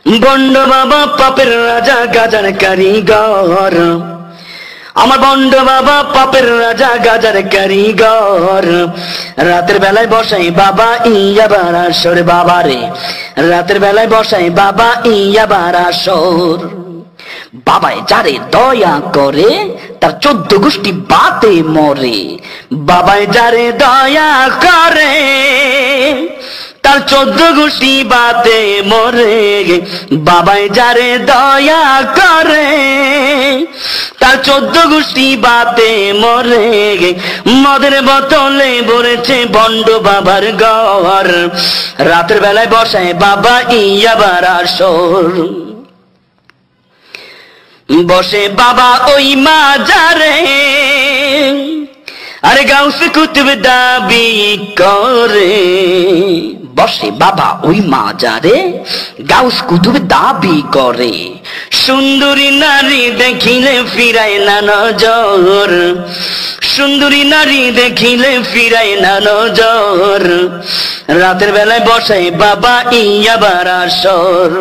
Bond বাবা পাপের রাজা গাজার কারিগর, আমার বন্ড বাবা পাপের রাজা গাজার কারিগর। রাতের বেলায় বসাই বাবা ইয়া বারাসর, বাবা রে রাতের বেলায় বসাই বাবা ইয়া বারাসর। বাবায় যারে দয়া করে তার 14 গোষ্ঠী বাতে মরে, বাবায় যারে দয়া করে তার 14 গোষ্ঠী বাতে মরে। বাবায় যারে দয়া করে তার 14 গোষ্ঠী বাতে মরে। মদের বোতলে ভরেছে বন্ড বাবার ঘর, রাতের বেলায় বসায় বাবা ইয়া বারাসর। বসে বাবা ওই মাজারে, আরে গাউসে কুতুব দাবি করে। বসে বাবা ওই মাজারে, গাউস কুতুব দাবি করে। সুন্দরী নারী দেখিলে ফিরায় না নজর, সুন্দরী নারী দেখিলে ফিরায় না নজর। রাতের বেলায় বসায় বাবা ইয়া বারাসর।